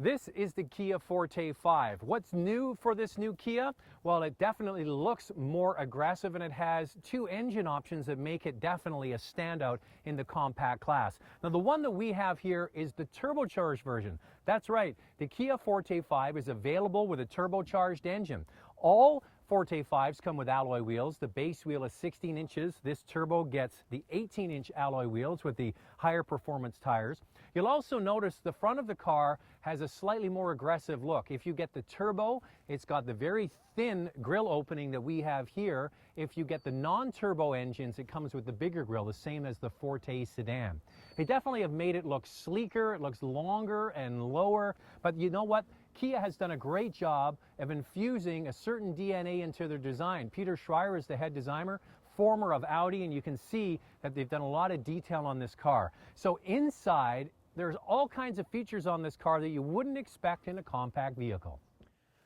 This is the Kia Forte5. What's new for this new Kia? Well, it definitely looks more aggressive and it has two engine options that make it definitely a standout in the compact class. Now, the one that we have here is the turbocharged version. That's right, the Kia Forte5 is available with a turbocharged engine. All Forte5s come with alloy wheels. The base wheel is 16 inches. This turbo gets the 18-inch alloy wheels with the higher performance tires. You'll also notice the front of the car has a slightly more aggressive look. If you get the turbo, it's got the very thin grille opening that we have here. If you get the non-turbo engines, it comes with the bigger grille, the same as the Forte sedan. They definitely have made it look sleeker, it looks longer and lower, but you know what? Kia has done a great job of infusing a certain DNA into their design. Peter Schreier is the head designer, former of Audi, and you can see that they've done a lot of detail on this car. So inside, there's all kinds of features on this car that you wouldn't expect in a compact vehicle.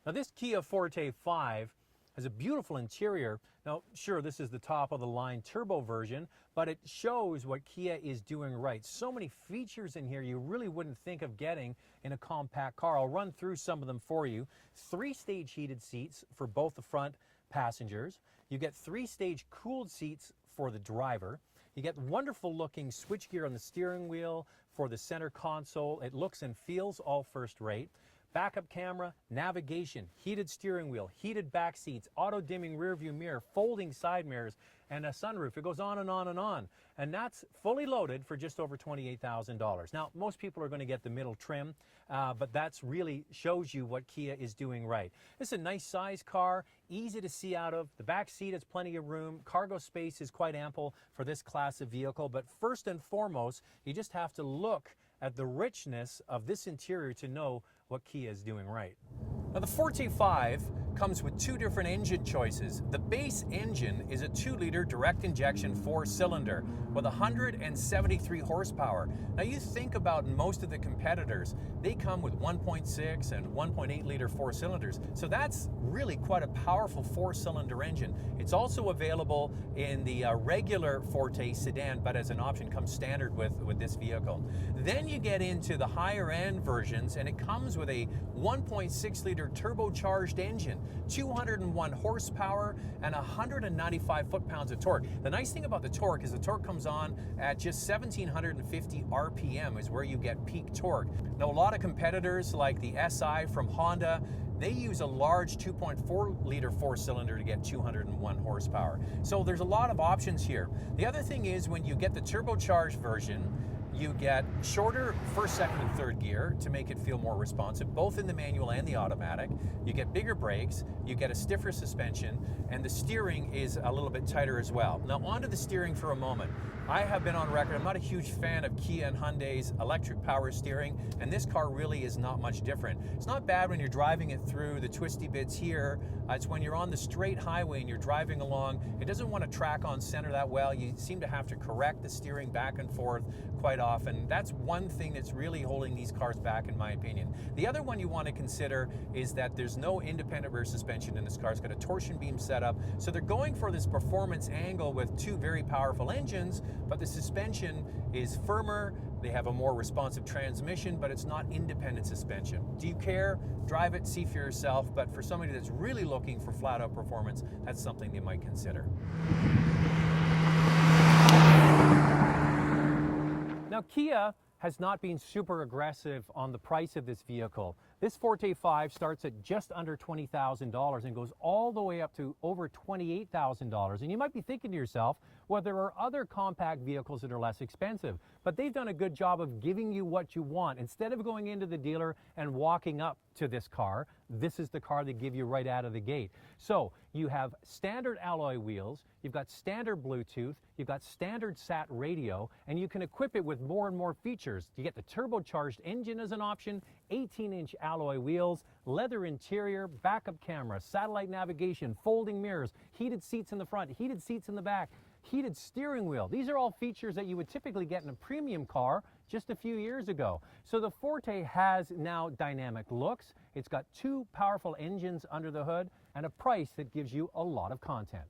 Now, this Kia Forte5 has a beautiful interior. Now, sure, this is the top of the line turbo version, but it shows what Kia is doing right. So many features in here you really wouldn't think of getting in a compact car. I'll run through some of them for you. 3-stage heated seats for both the front passengers. You get 3-stage cooled seats for the driver. You get wonderful looking switchgear on the steering wheel for the center console. It looks and feels all first rate. Backup camera, navigation, heated steering wheel, heated back seats, auto dimming rear view mirror, folding side mirrors, and a sunroof. It goes on and on and on. And that's fully loaded for just over $28,000. Now, most people are going to get the middle trim, but that's really shows you what Kia is doing right. This is a nice size car, easy to see out of. The back seat has plenty of room. Cargo space is quite ample for this class of vehicle. But first and foremost, you just have to look at the richness of this interior to know what Kia is doing right. Now, the Forte5 comes with two different engine choices. The base engine is a 2-liter direct injection 4-cylinder with 173 horsepower. Now, you think about most of the competitors, they come with 1.6 and 1.8-liter 4-cylinders. So that's really quite a powerful 4-cylinder engine. It's also available in the regular Forte sedan, but as an option comes standard with this vehicle. Then you get into the higher end versions and it comes with a 1.6-liter turbocharged engine, 201 horsepower and 195 foot-pounds of torque. The nice thing about the torque is the torque comes on at just 1,750 RPM is where you get peak torque. Now, a lot of competitors like the SI from Honda, they use a large 2.4-liter 4-cylinder to get 201 horsepower. So there's a lot of options here. The other thing is when you get the turbocharged version, you get shorter first, second, and third gear to make it feel more responsive, both in the manual and the automatic. You get bigger brakes, you get a stiffer suspension, and the steering is a little bit tighter as well. Now, onto the steering for a moment. I have been on record, I'm not a huge fan of Kia and Hyundai's electric power steering, and this car really is not much different. It's not bad when you're driving it through the twisty bits here. It's when you're on the straight highway and you're driving along, it doesn't want to track on center that well. You seem to have to correct the steering back and forth quite often. That's one thing that's really holding these cars back, in my opinion. The other one you want to consider is that there's no independent rear suspension in this car. It's got a torsion beam setup, so they're going for this performance angle with two very powerful engines, but the suspension is firmer. They have a more responsive transmission, but it's not independent suspension. Do you care? Drive it, see for yourself, but for somebody that's really looking for flat-out performance, that's something they might consider. Now, Kia has not been super aggressive on the price of this vehicle. This Forte5 starts at just under $20,000 and goes all the way up to over $28,000. And you might be thinking to yourself, well, there are other compact vehicles that are less expensive, but they've done a good job of giving you what you want. Instead of going into the dealer and walking up to this car, this is the car they give you right out of the gate. So you have standard alloy wheels, you've got standard Bluetooth, you've got standard sat radio, and you can equip it with more and more features. You get the turbocharged engine as an option, 18-inch alloy wheels, leather interior, backup camera, satellite navigation, folding mirrors, heated seats in the front, heated seats in the back, heated steering wheel. These are all features that you would typically get in a premium car just a few years ago. So the Forte has now dynamic looks. It's got two powerful engines under the hood and a price that gives you a lot of content.